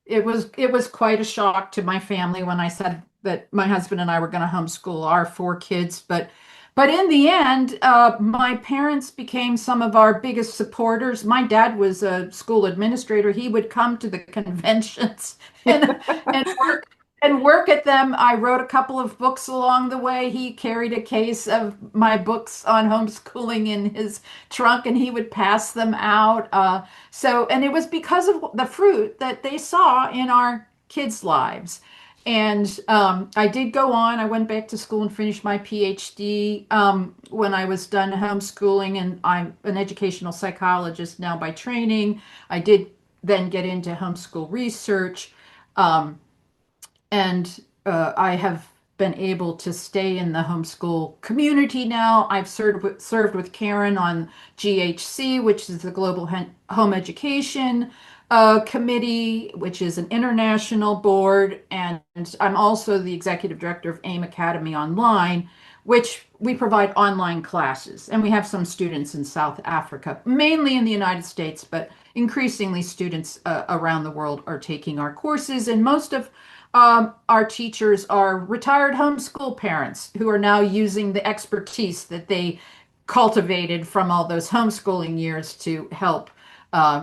it was quite a shock to my family when I said that my husband and I were going to homeschool our four kids. But in the end, my parents became some of our biggest supporters. My dad was a school administrator. He would come to the conventions and work and work at them. I wrote a couple of books along the way. He carried a case of my books on homeschooling in his trunk, and he would pass them out. And it was because of the fruit that they saw in our kids' lives. And I did go on. I went back to school and finished my PhD when I was done homeschooling, and I'm an educational psychologist now by training. I did then get into homeschool research, um, and I have been able to stay in the homeschool community now. I've served with Karen on GHC, which is the Global Home Education Committee, which is an international board, and I'm also the executive director of AIM Academy Online, which we provide online classes. And we have some students in South Africa, mainly in the United States, but increasingly students around the world are taking our courses. And most of our teachers are retired homeschool parents who are now using the expertise that they cultivated from all those homeschooling years to help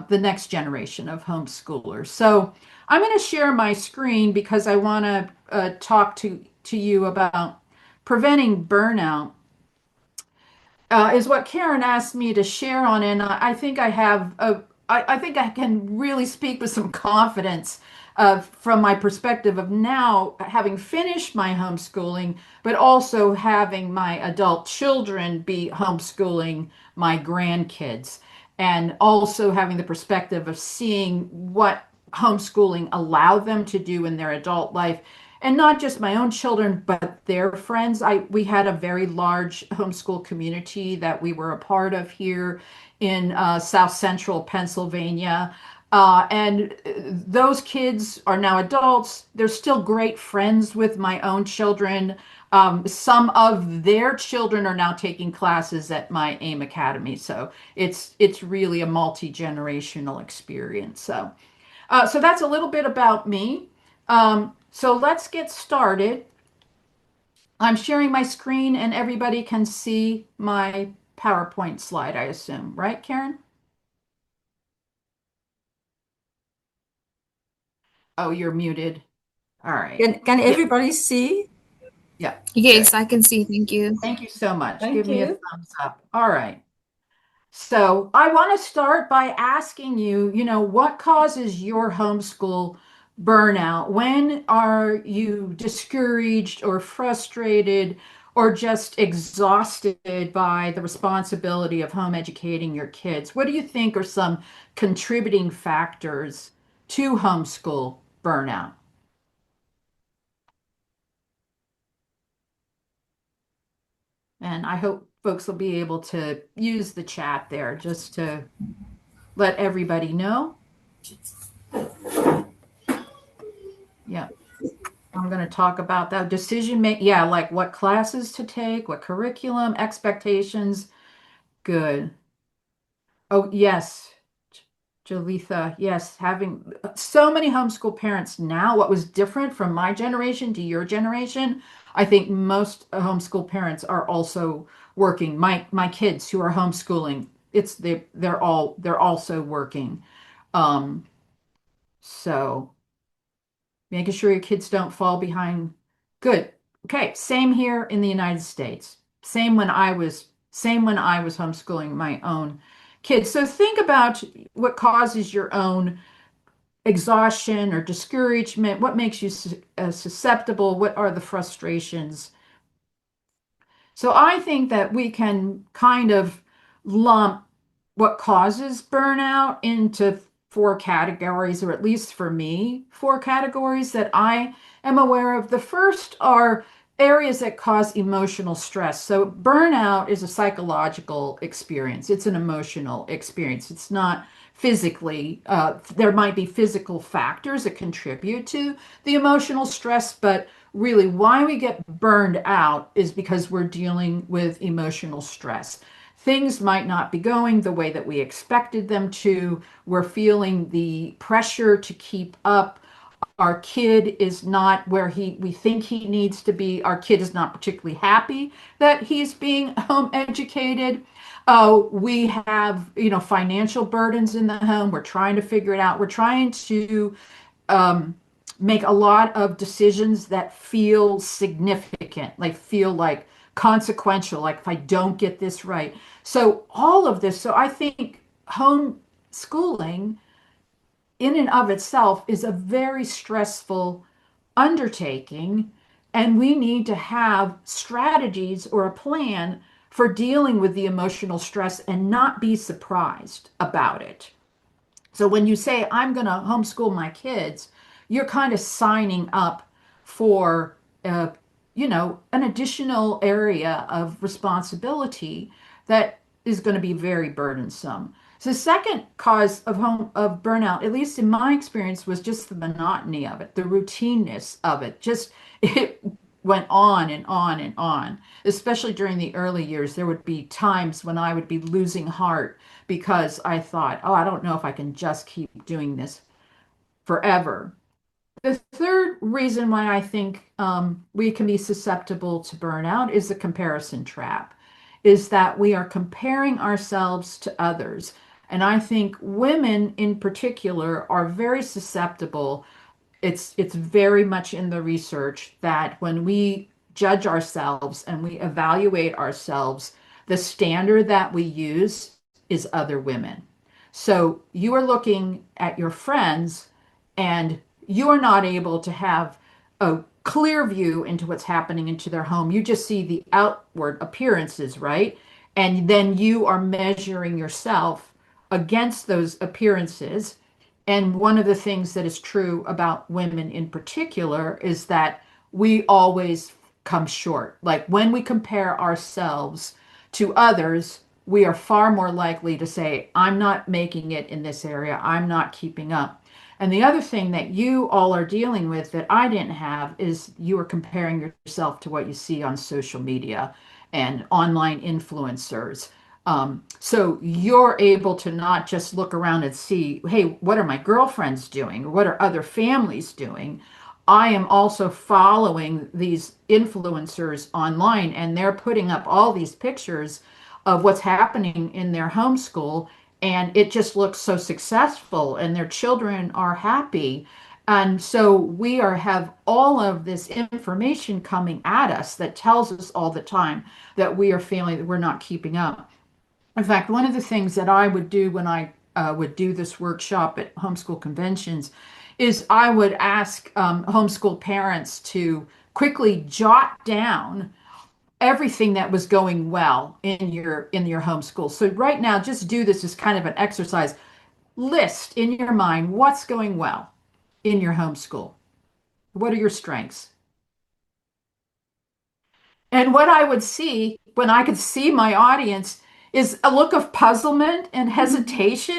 the next generation of homeschoolers. So I'm going to share my screen because I want to talk to you about preventing burnout. Is what Karen asked me to share on, and I think I think I can really speak with some confidence from my perspective of now having finished my homeschooling, but also having my adult children be homeschooling my grandkids, and also having the perspective of seeing what homeschooling allowed them to do in their adult life, and not just my own children, but their friends. We had a very large homeschool community that we were a part of here in South Central Pennsylvania. And those kids are now adults. They're still great friends with my own children. Some of their children are now taking classes at my AIM Academy. So it's really a multi-generational experience. So that's a little bit about me. So let's get started. I'm sharing my screen and everybody can see my PowerPoint slide, I assume, right, Karen? Oh, you're muted. All right. Can Yeah. everybody see? Yeah. Good. Yes, I can see. Thank you. Thank you so much. Give Thank me a you. thumbs up. All right. So I want to start by asking you, what causes your homeschool burnout? When are you discouraged or frustrated or just exhausted by the responsibility of home educating your kids? What do you think are some contributing factors to homeschool burnout? And I hope folks will be able to use the chat there just to let everybody know. Yeah, I'm going to talk about that decision make. Yeah, like what classes to take, what curriculum, expectations. Good. Oh, yes, Jolitha. Yes, having so many homeschool parents now, what was different from my generation to your generation, I think most homeschool parents are also working. My kids who are homeschooling, they're also working. Um, so making sure your kids don't fall behind. Good. Okay, same here in the United States. Same when I was homeschooling my own kids. So think about what causes your own exhaustion or discouragement. What makes you susceptible? What are the frustrations? So I think that we can kind of lump what causes burnout into four categories, or at least for me, four categories that I am aware of. The first are areas that cause emotional stress. So burnout is a psychological experience. It's an emotional experience. It's not physically, there might be physical factors that contribute to the emotional stress, but really why we get burned out is because we're dealing with emotional stress. Things might not be going the way that we expected them to. We're feeling the pressure to keep up. Our kid is not where we think he needs to be. Our kid is not particularly happy that he's being home educated. We have, financial burdens in the home. We're trying to figure it out. We're trying to um, make a lot of decisions that feel significant, like feel like consequential, like if I don't get this right. So all of this, so I think homeschooling in and of itself is a very stressful undertaking, and we need to have strategies or a plan for dealing with the emotional stress and not be surprised about it. So when you say, I'm going to homeschool my kids, you're kind of signing up for, an additional area of responsibility that is going to be very burdensome. So the second cause of burnout, at least in my experience, was just the monotony of it, the routineness of it. Just it went on and on and on. Especially during the early years, there would be times when I would be losing heart because I thought, oh, I don't know if I can just keep doing this forever. The third reason why I think we can be susceptible to burnout is the comparison trap, is that we are comparing ourselves to others. And I think women in particular are very susceptible. It's very much in the research that when we judge ourselves and we evaluate ourselves, the standard that we use is other women. So you are looking at your friends and you are not able to have a clear view into what's happening into their home. You just see the outward appearances, right? And then you are measuring yourself against those appearances. And one of the things that is true about women in particular is that we always come short. Like when we compare ourselves to others, we are far more likely to say, I'm not making it in this area, I'm not keeping up. And the other thing that you all are dealing with that I didn't have is you are comparing yourself to what you see on social media and online influencers. So you're able to not just look around and see, hey, what are my girlfriends doing? Or what are other families doing? I am also following these influencers online, and they're putting up all these pictures of what's happening in their homeschool, and it just looks so successful, and their children are happy. And so have all of this information coming at us that tells us all the time that we are feeling that we're not keeping up. In fact, one of the things that I would do when I would do this workshop at homeschool conventions is I would ask homeschool parents to quickly jot down everything that was going well in your homeschool. So right now, just do this as kind of an exercise. List in your mind what's going well in your homeschool. What are your strengths? And what I would see when I could see my audience is a look of puzzlement and hesitation.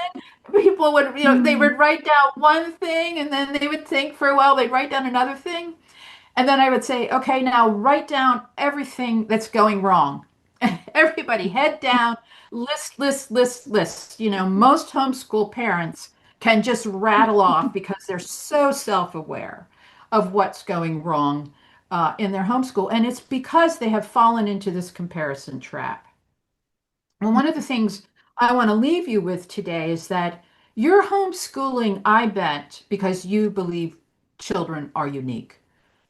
People would, they would write down one thing and then they would think for a while, they'd write down another thing. And then I would say, okay, now write down everything that's going wrong. Everybody head down, list, list, list, list. Most homeschool parents can just rattle off because they're so self-aware of what's going wrong in their homeschool. And it's because they have fallen into this comparison trap. And one of the things I want to leave you with today is that you're homeschooling, I bet, because you believe children are unique,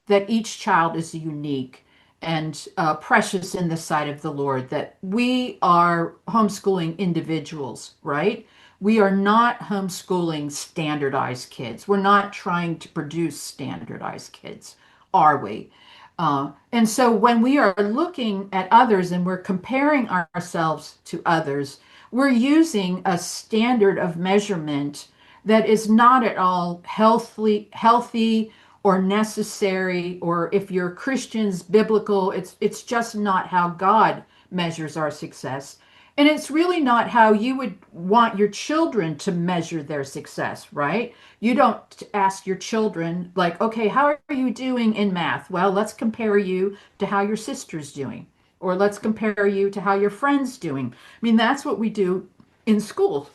that each child is unique and precious in the sight of the Lord, that we are homeschooling individuals, right? We are not homeschooling standardized kids. We're not trying to produce standardized kids, are we? And so when we are looking at others and we're comparing ourselves to others, we're using a standard of measurement that is not at all healthy or necessary, or if you're Christians, biblical, it's just not how God measures our success. And it's really not how you would want your children to measure their success, right? You don't ask your children, like, okay, how are you doing in math? Well, let's compare you to how your sister's doing, or let's compare you to how your friend's doing. I mean, that's what we do in school,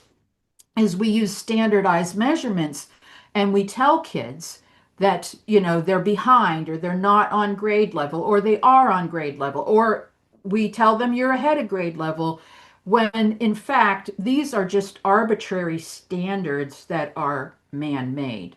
is we use standardized measurements and we tell kids that, they're behind or they're not on grade level or they are on grade level, or we tell them you're ahead of grade level, when in fact, these are just arbitrary standards that are man-made.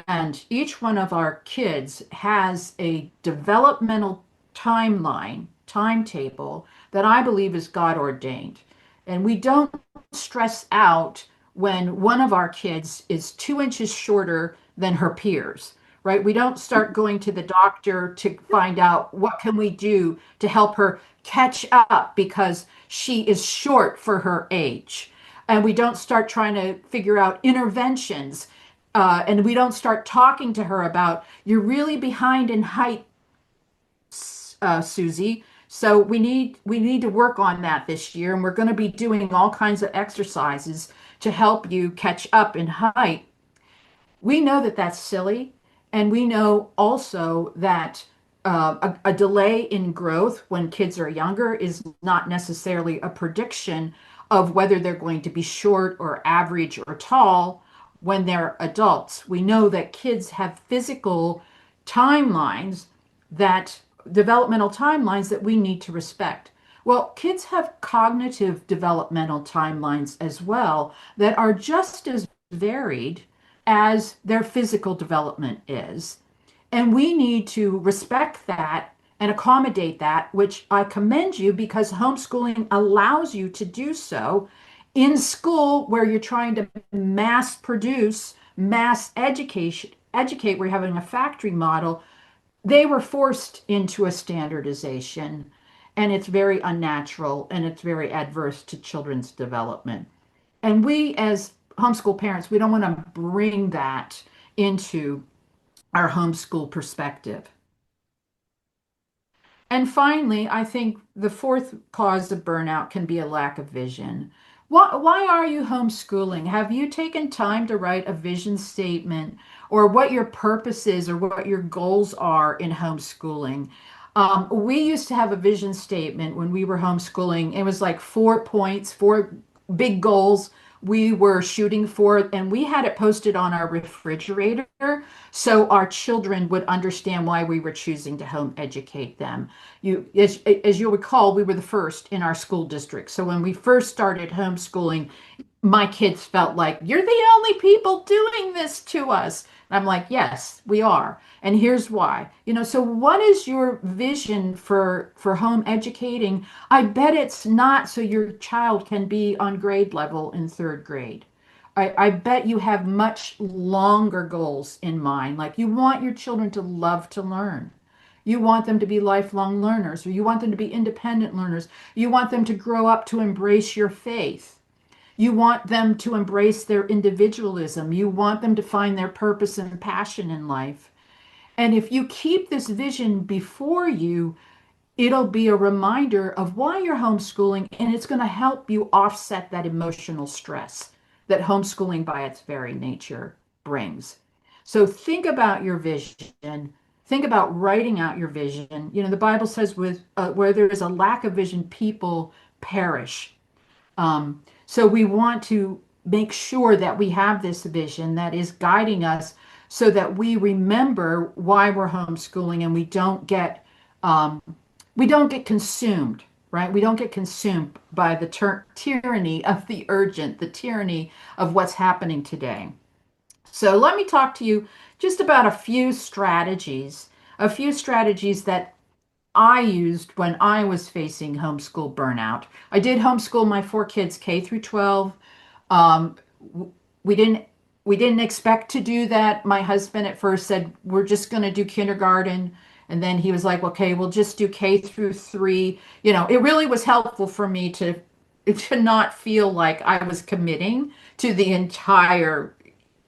And each one of our kids has a developmental timetable that I believe is God ordained. And we don't stress out when one of our kids is 2 inches shorter than her peers, right? We don't start going to the doctor to find out what can we do to help her catch up because she is short for her age. And we don't start trying to figure out interventions, and we don't start talking to her about, you're really behind in height, Susie. So we need to work on that this year, and we're going to be doing all kinds of exercises to help you catch up in height. We know that that's silly, and we know also that a delay in growth when kids are younger is not necessarily a prediction of whether they're going to be short or average or tall when they're adults. We know that kids have physical timelines, that developmental timelines that we need to respect. Well, kids have cognitive developmental timelines as well that are just as varied as their physical development is. And we need to respect that and accommodate that, which I commend you because homeschooling allows you to do so. In school, where you're trying to mass produce, mass educate, we're having a factory model, they were forced into a standardization, and it's very unnatural and it's very adverse to children's development. And we, as homeschool parents, we don't want to bring that into our homeschool perspective. And finally, I think the fourth cause of burnout can be a lack of vision. Why are you homeschooling? Have you taken time to write a vision statement or what your purpose is or what your goals are in homeschooling? We used to have a vision statement when we were homeschooling. It was like 4 points, four big goals we were shooting for, and we had it posted on our refrigerator so our children would understand why we were choosing to home educate them. As you'll recall, we were the first in our school district. So when we first started homeschooling, my kids felt like, you're the only people doing this to us. And I'm like, yes, we are. And here's why. So what is your vision for home educating? I bet it's not so your child can be on grade level in third grade. I bet you have much longer goals in mind. Like you want your children to love to learn. You want them to be lifelong learners, or you want them to be independent learners. You want them to grow up to embrace your faith. You want them to embrace their individualism. You want them to find their purpose and passion in life. And if you keep this vision before you, it'll be a reminder of why you're homeschooling, and it's going to help you offset that emotional stress that homeschooling by its very nature brings. So think about your vision. Think about writing out your vision. The Bible says where there is a lack of vision, people perish. So we want to make sure that we have this vision that is guiding us so that we remember why we're homeschooling and we don't get consumed, right? We don't get consumed by the tyranny of the urgent, the tyranny of what's happening today. So let me talk to you just about a few strategies that I used when I was facing homeschool burnout. I did homeschool my four kids K through 12. Um, we didn't we didn't expect to do that. My husband at first said we're just going to do kindergarten, and then he was like, okay, we'll just do K through 3. It really was helpful for me to not feel like I was committing to the entire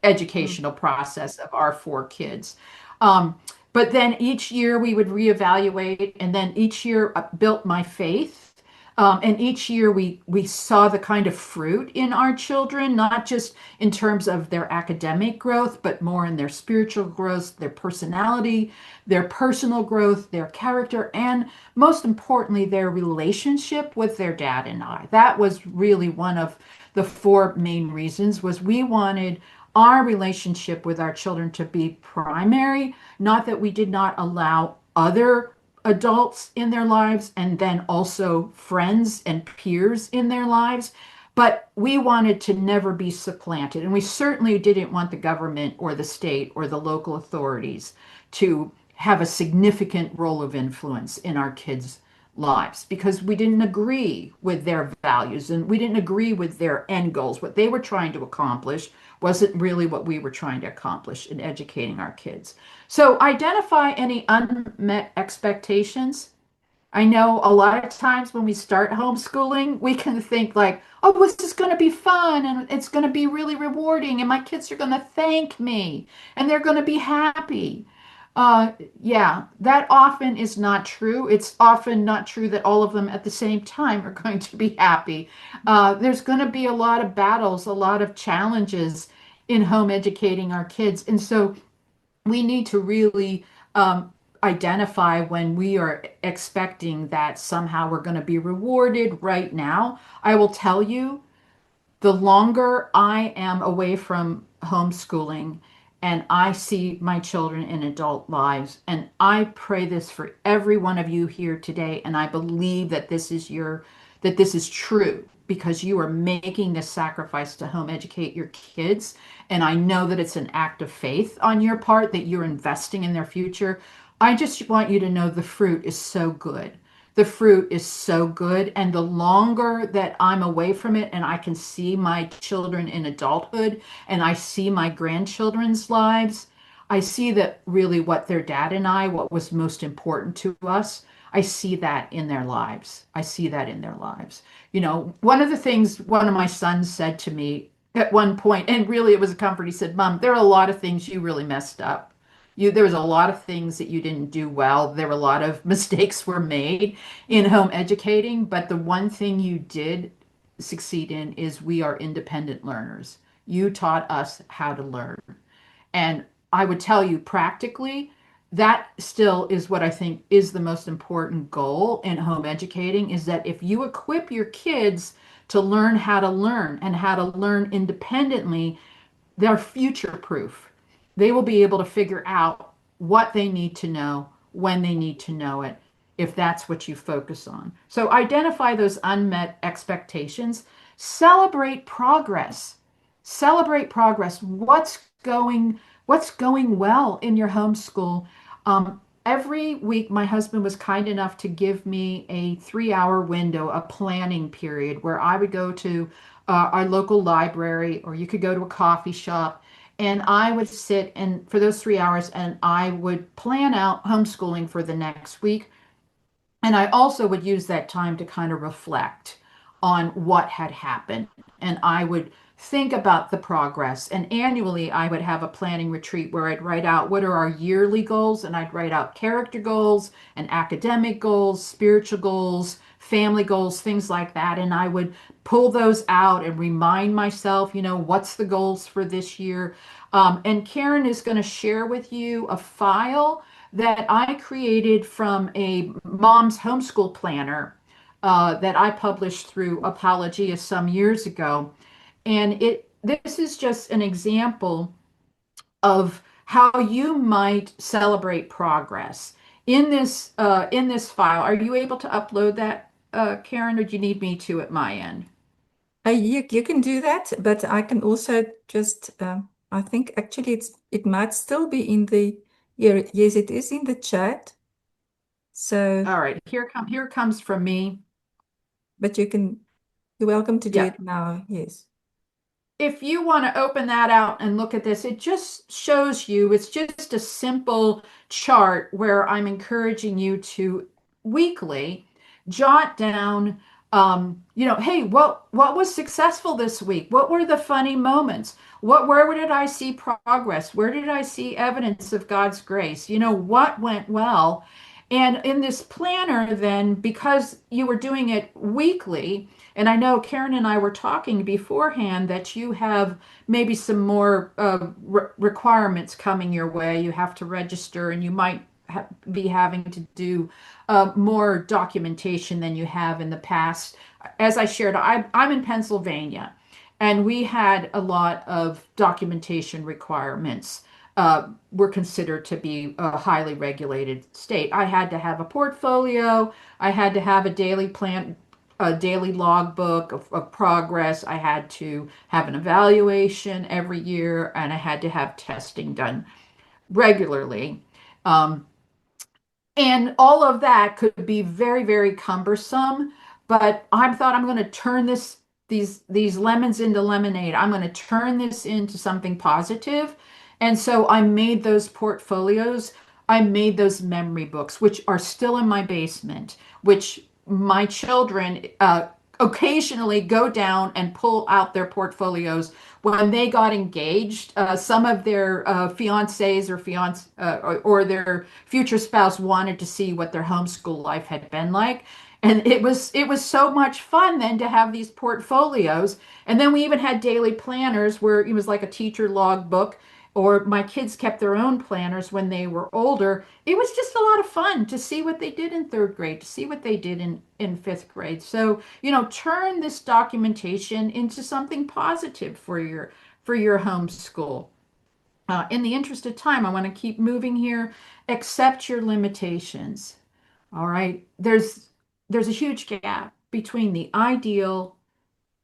Mm. educational process of our four kids. Um, but then each year we would reevaluate, and then each year built my faith. And each year we saw the kind of fruit in our children, not just in terms of their academic growth, but more in their spiritual growth, their personality, their personal growth, their character, and most importantly, their relationship with their dad and I. That was really one of the four main reasons was we wanted our relationship with our children to be primary, not that we did not allow other adults in their lives and then also friends and peers in their lives. But we wanted to never be supplanted. And we certainly didn't want the government or the state or the local authorities to have a significant role of influence in our kids' lives because we didn't agree with their values and we didn't agree with their end goals. What they were trying to accomplish wasn't really what we were trying to accomplish in educating our kids. So identify any unmet expectations. I know a lot of times when we start homeschooling, we can think like, oh, this is going to be fun and it's going to be really rewarding and my kids are going to thank me and they're going to be happy. Uh, yeah, that often is not true. It's often not true that all of them at the same time are going to be happy. There's going to be a lot of battles, a lot of challenges in home educating our kids. And so we need to really identify when we are expecting that somehow we're going to be rewarded right now. I will tell you, the longer I am away from homeschooling and I see my children in adult lives, and I pray this for every one of you here today, and I believe that this is true because you are making this sacrifice to home educate your kids. And I know that it's an act of faith on your part that you're investing in their future. I just want you to know the fruit is so good. The fruit is so good. And the longer that I'm away from it and I can see my children in adulthood and I see my grandchildren's lives, I see that really what their dad and I, what was most important to us, I see that in their lives. I see that in their lives. You know, one of the things one of my sons said to me at one point, and really it was a comfort, he said, Mom, there are a lot of things you really messed up. There was a lot of things that you didn't do well. There were a lot of mistakes were made in home educating, but the one thing you did succeed in is we are independent learners. You taught us how to learn. And I would tell you practically, that still is what I think is the most important goal in home educating is that if you equip your kids to learn and how to learn independently, they're future proof. They will be able to figure out what they need to know when they need to know it if that's what you focus on. So identify those unmet expectations, celebrate progress. Celebrate progress. What's going well in your homeschool? Every week, my husband was kind enough to give me a 3 hour window, a planning period where I would go to our local library, or you could go to a coffee shop, and I would sit and for those 3 hours, and I would plan out homeschooling for the next week. And I also would use that time to kind of reflect on what had happened. And I would think about the progress. And annually, I would have a planning retreat where I'd write out what are our yearly goals, and I'd write out character goals and academic goals, spiritual goals, family goals, things like that. And I would pull those out and remind myself, what's the goals for this year. And Karen is going to share with you a file that I created from a mom's homeschool planner that I published through Apologia some years ago. And this is just an example of how you might celebrate progress. In this file, are you able to upload that, Karen, or do you need me to at my end? You can do that, but I can also just, I think actually it might still be in the, yes, it is in the chat. So, All right, here comes from me. but you're welcome to do Yeah, it now. Yes. if you want to open that out and look at this, it just shows you, it's just a simple chart where I'm encouraging you to weekly jot down, hey, what was successful this week? What were the funny moments? Where did I see progress? Where did I see evidence of God's grace? What went well? And in this planner, then, because you were doing it weekly, and I know Karen and I were talking beforehand that you have maybe some more requirements coming your way. You have to register and you might be having to do more documentation than you have in the past. As I shared, I'm in Pennsylvania. and we had a lot of documentation requirements. Were considered to be a highly regulated state. I had to have a portfolio. I had to have a daily plan, a daily logbook of progress. I had to have an evaluation every year, and I had to have testing done regularly. Um, and all of that could be very, very cumbersome, but I thought I'm going to turn these lemons into lemonade. I'm going to turn this into something positive. And so I made those portfolios. I made those memory books, which are still in my basement, which my children occasionally go down and pull out their portfolios when they got engaged. Some of their fiancés or their future spouse wanted to see what their homeschool life had been like. And it was so much fun then to have these portfolios. And then we even had daily planners where it was like a teacher log book, or my kids kept their own planners when they were older. It was just a lot of fun to see what they did in third grade, to see what they did in fifth grade. So, turn this documentation into something positive for your homeschool. In the interest of time, I want to keep moving here. Accept your limitations. All right. There's a huge gap between the ideal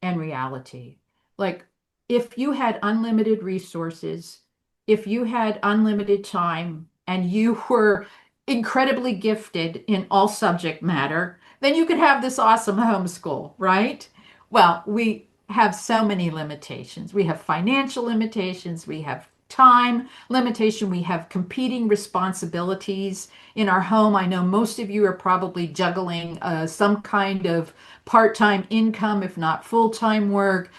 and reality. Like, if you had unlimited resources, if you had unlimited time, and you were incredibly gifted in all subject matter, then you could have this awesome homeschool, right? Well, we have so many limitations. We have financial limitations, we have time limitation, we have competing responsibilities in our home. I know most of you are probably juggling some kind of part-time income, if not full-time work.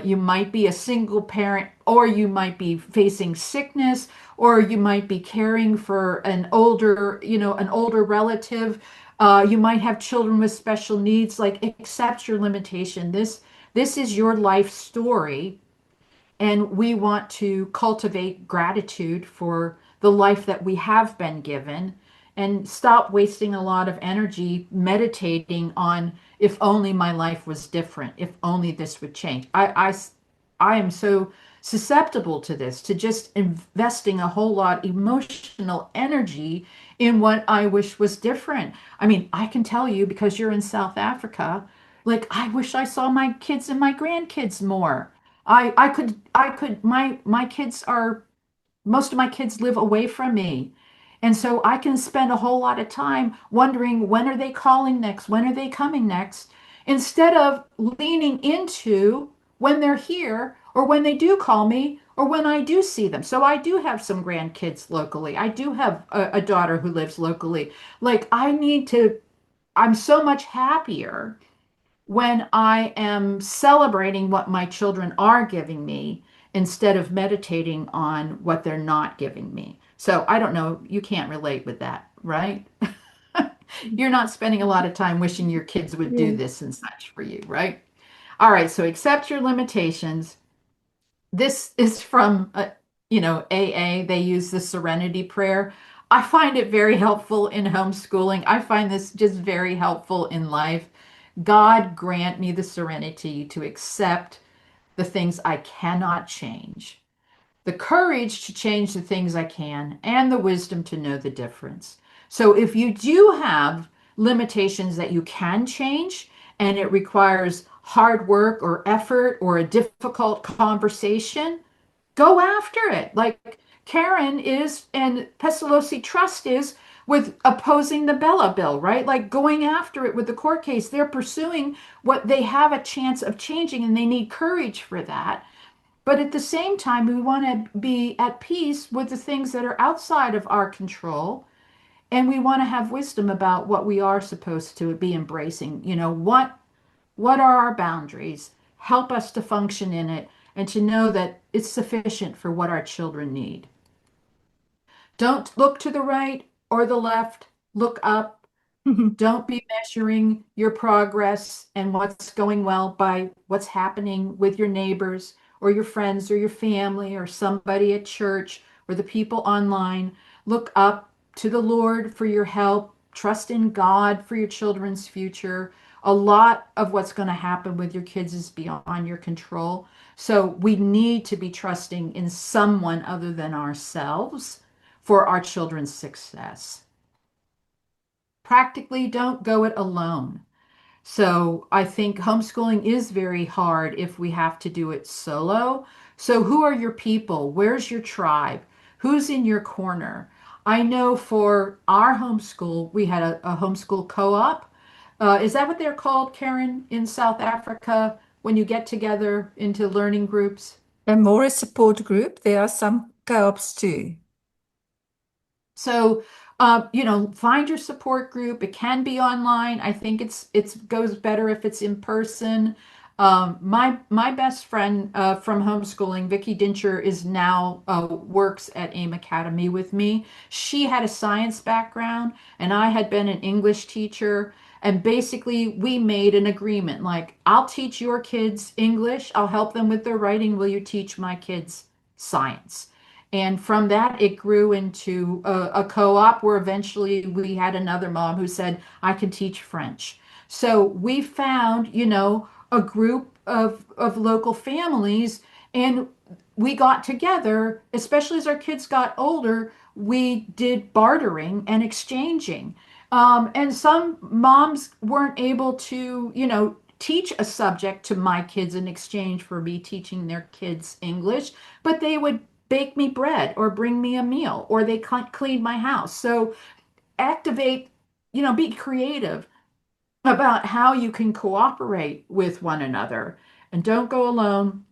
You might be a single parent, or you might be facing sickness, or you might be caring for an older relative. You might have children with special needs. Like, accept your limitation. This is your life story, and we want to cultivate gratitude for the life that we have been given, and stop wasting a lot of energy meditating on, if only my life was different, if only this would change. I am so susceptible to this, to just investing a whole lot emotional energy in what I wish was different. I mean, I can tell you, because you're in South Africa, like, I wish I saw my kids and my grandkids more. I could my kids are most of my kids live away from me. And so I can spend a whole lot of time wondering, when are they calling next? When are they coming next? Instead of leaning into when they're here, or when they do call me, or when I do see them. So I do have some grandkids locally. I do have a daughter who lives locally. Like, I'm so much happier when I am celebrating what my children are giving me, instead of meditating on what they're not giving me. So I don't know, you can't relate with that, right? You're not spending a lot of time wishing your kids would do Yeah. this and such for you, right? All right, so accept your limitations. This is from AA. They use the serenity prayer. I find it very helpful in homeschooling. I find this just very helpful in life. God grant me the serenity to accept the things I cannot change, the courage to change the things I can, and the wisdom to know the difference. So if you do have limitations that you can change, and it requires hard work or effort or a difficult conversation, go after it. Like Karen is, and Pestalozzi Trust is, with opposing the Bella bill, right? Like, going after it with the court case. They're pursuing what they have a chance of changing, and they need courage for that. But at the same time, we want to be at peace with the things that are outside of our control. And we want to have wisdom about what we are supposed to be embracing. What are our boundaries? Help us to function in it, and to know that it's sufficient for what our children need. Don't look to the right or the left, look up. Don't be measuring your progress and what's going well by what's happening with your neighbors, or your friends, or your family, or somebody at church, or the people online. Look up to the Lord for your help. Trust in God for your children's future. A lot of what's going to happen with your kids is beyond your control. So we need to be trusting in someone other than ourselves for our children's success. Practically, don't go it alone. So I think homeschooling is very hard if we have to do it solo. So who are your people? Where's your tribe? Who's in your corner? I know for our homeschool, we had a homeschool co-op. Is that what they're called, Karen, in South Africa, when you get together into learning groups? And more a support group. There are some co-ops too. So, find your support group. It can be online. I think it's goes better if it's in person. My best friend from homeschooling, Vicky Dincher, is now works at AIM Academy with me. She had a science background, and I had been an English teacher. And basically, we made an agreement like, I'll teach your kids English. I'll help them with their writing. Will you teach my kids science? And from that, it grew into a co-op where eventually we had another mom who said, I can teach French. So we found, a group of local families, and we got together, especially as our kids got older, we did bartering and exchanging. And some moms weren't able to, teach a subject to my kids in exchange for me teaching their kids English, but they would bake me bread or bring me a meal or they clean my house. So activate, be creative about how you can cooperate with one another and don't go alone.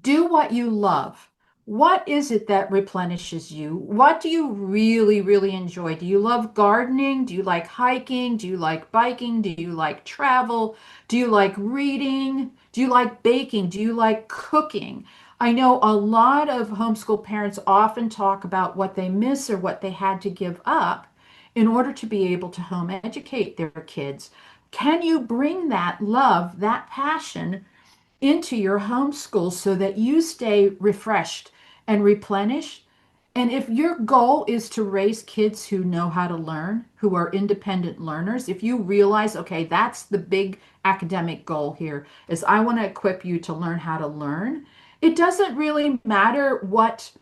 Do what you love. What is it that replenishes you? What do you really, really enjoy? Do you love gardening? Do you like hiking? Do you like biking? Do you like travel? Do you like reading? Do you like baking? Do you like cooking? I know a lot of homeschool parents often talk about what they miss or what they had to give up in order to be able to home educate their kids. Can you bring that love, that passion into your homeschool so that you stay refreshed and replenished? And if your goal is to raise kids who know how to learn, who are independent learners, if you realize, okay, that's the big academic goal here, is I want to equip you to learn how to learn, it doesn't really matter what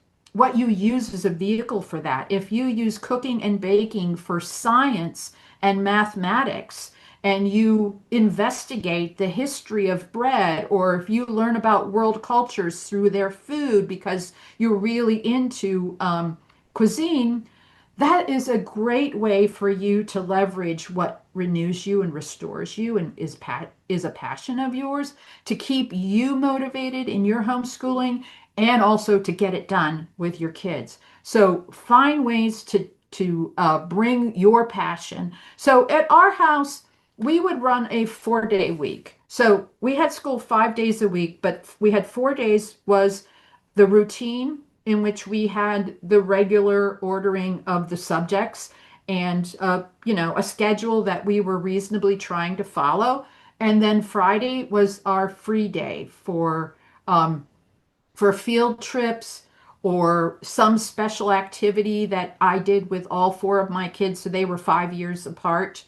you use as a vehicle for that. If you use cooking and baking for science and mathematics, and you investigate the history of bread, or if you learn about world cultures through their food because you're really into cuisine, that is a great way for you to leverage what renews you and restores you and is a passion of yours to keep you motivated in your homeschooling and also to get it done with your kids. So find ways to bring your passion. So at our house, we would run a 4-day week. So we had school 5 days a week, but we had 4 days was the routine in which we had the regular ordering of the subjects and a schedule that we were reasonably trying to follow. And then Friday was our free day for field trips or some special activity that I did with all four of my kids. So they were 5 years apart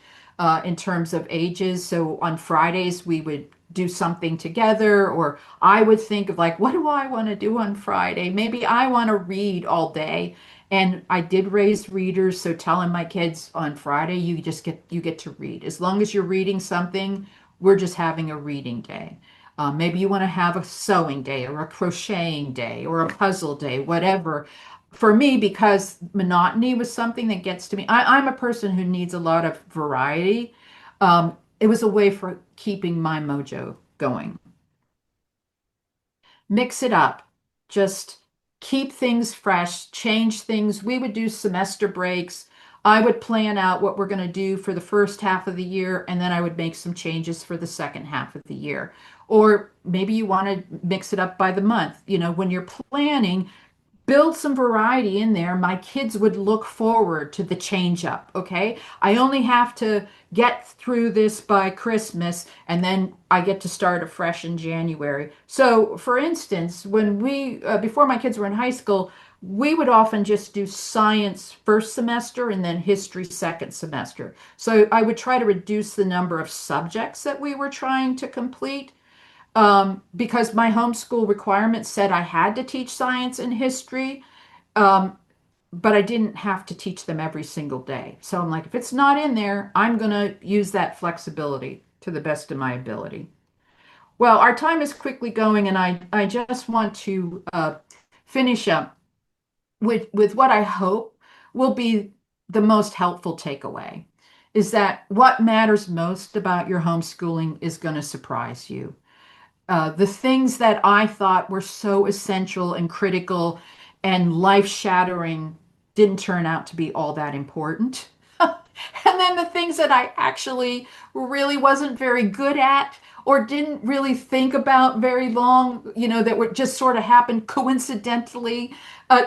in terms of ages. So on Fridays, we would do something together, or I would think of like, what do I want to do on Friday? Maybe I want to read all day. And I did raise readers, so telling my kids on Friday, you get to read. As long as you're reading something, we're just having a reading day. Maybe you want to have a sewing day or a crocheting day or a puzzle day, whatever. For me, because monotony was something that gets to me, I'm a person who needs a lot of variety. It was a way for keeping my mojo going. Mix it up. Just keep things fresh, change things. We would do semester breaks. I would plan out what we're going to do for the first half of the year, and then I would make some changes for the second half of the year. Or maybe you want to mix it up by the month. When you're planning, build some variety in there. My kids would look forward to the change up. Okay. I only have to get through this by Christmas and then I get to start afresh in January. So, for instance, when before my kids were in high school, we would often just do science first semester and then history second semester. So I would try to reduce the number of subjects that we were trying to complete, because my homeschool requirement said I had to teach science and history, but I didn't have to teach them every single day. So I'm like, if it's not in there, I'm going to use that flexibility to the best of my ability. Well, our time is quickly going, and I just want to finish up with what I hope will be the most helpful takeaway is that what matters most about your homeschooling is going to surprise you. The things that I thought were so essential and critical and life-shattering didn't turn out to be all that important. And then the things that I actually really wasn't very good at or didn't really think about very long, that were just sort of happened coincidentally,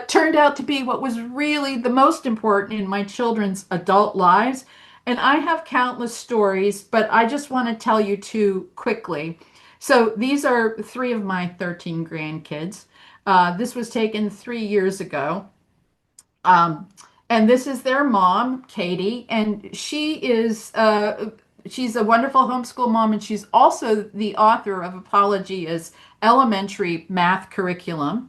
turned out to be what was really the most important in my children's adult lives. And I have countless stories, but I just want to tell you two quickly. So these are three of my 13 grandkids. This was taken 3 years ago. Um, and this is their mom, Katie, and she's a wonderful homeschool mom, and she's also the author of Apology as Elementary Math Curriculum,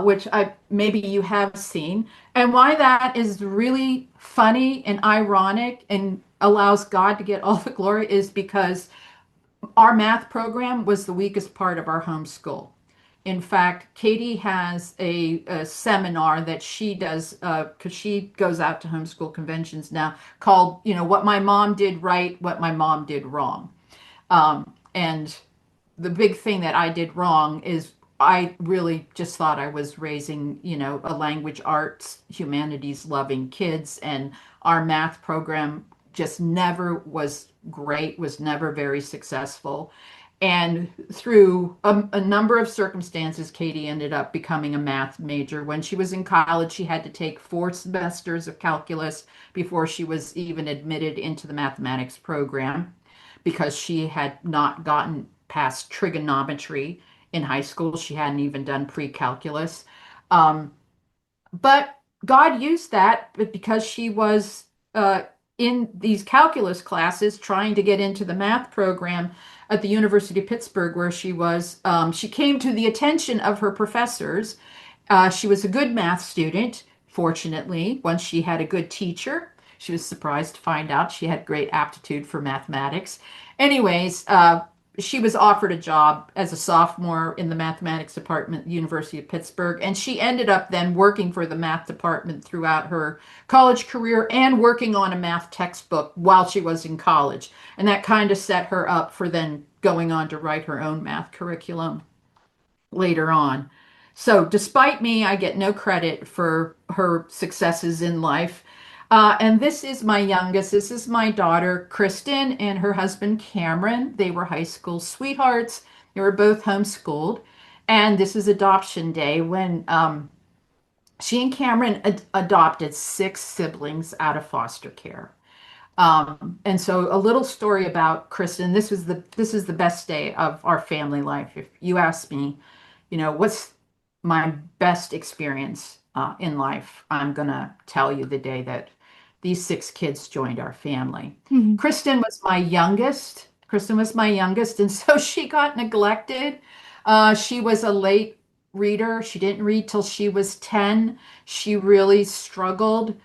which I maybe you have seen. And why that is really funny and ironic and allows God to get all the glory is because our math program was the weakest part of our homeschool. In fact, Katie has a seminar that she does because she goes out to homeschool conventions now called, What My Mom Did Right, What My Mom Did Wrong. And the big thing that I did wrong is I really just thought I was raising, a language arts, humanities loving kids, and our math program just never was great, was never very successful. And through a number of circumstances, Katie ended up becoming a math major. When she was in college, she had to take 4 semesters of calculus before she was even admitted into the mathematics program because she had not gotten past trigonometry in high school. She hadn't even done pre-calculus. Um, but God used that because she was in these calculus classes trying to get into the math program at the University of Pittsburgh, where she came to the attention of her professors. She was a good math student, fortunately, once she had a good teacher. She was surprised to find out she had great aptitude for mathematics. Anyways, she was offered a job as a sophomore in the mathematics department at the University of Pittsburgh, and she ended up then working for the math department throughout her college career and working on a math textbook while she was in college. And that kind of set her up for then going on to write her own math curriculum later on. So, despite me, I get no credit for her successes in life. And this is my youngest. This is my daughter, Kristen, and her husband, Cameron. They were high school sweethearts. They were both homeschooled. And this is adoption day when she and Cameron adopted 6 siblings out of foster care. And so a little story about Kristen. This is the best day of our family life. If you ask me, what's my best experience in life, I'm gonna tell you the day that these 6 kids joined our family. Mhm. Kristen was my youngest. Kristen was my youngest, and so she got neglected. She was a late reader. She didn't read till she was 10. She really struggled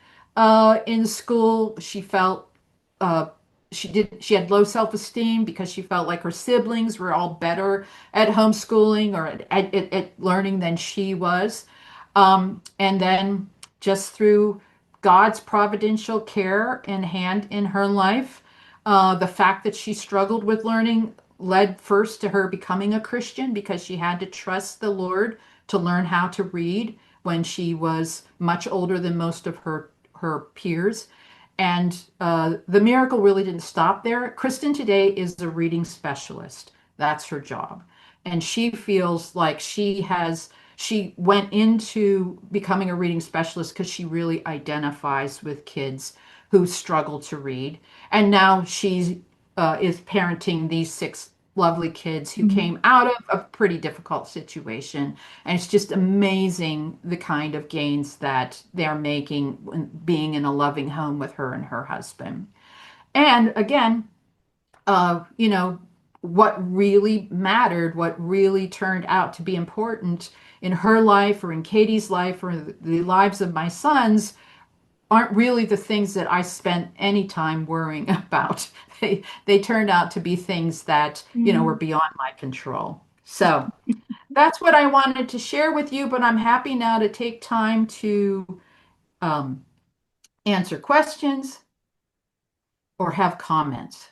in school. She felt uh, she had low self-esteem because she felt like her siblings were all better at homeschooling or at learning than she was. And then just through God's providential care and hand in her life, the fact that she struggled with learning led first to her becoming a Christian because she had to trust the Lord to learn how to read when she was much older than most of her peers. And the miracle really didn't stop there. Kristen today is a reading specialist. That's her job. And she feels like she went into becoming a reading specialist because she really identifies with kids who struggle to read. And now she is parenting these 6 lovely kids who Mhm. came out of a pretty difficult situation. And it's just amazing the kind of gains that they're making when being in a loving home with her and her husband. And again, you know, what really mattered, what really turned out to be important in her life or in Katie's life or the lives of my sons aren't really the things that I spent any time worrying about. They turned out to be things that, you know, were Mm. beyond my control. So that's what I wanted to share with you, but I'm happy now to take time to um, answer questions or have comments.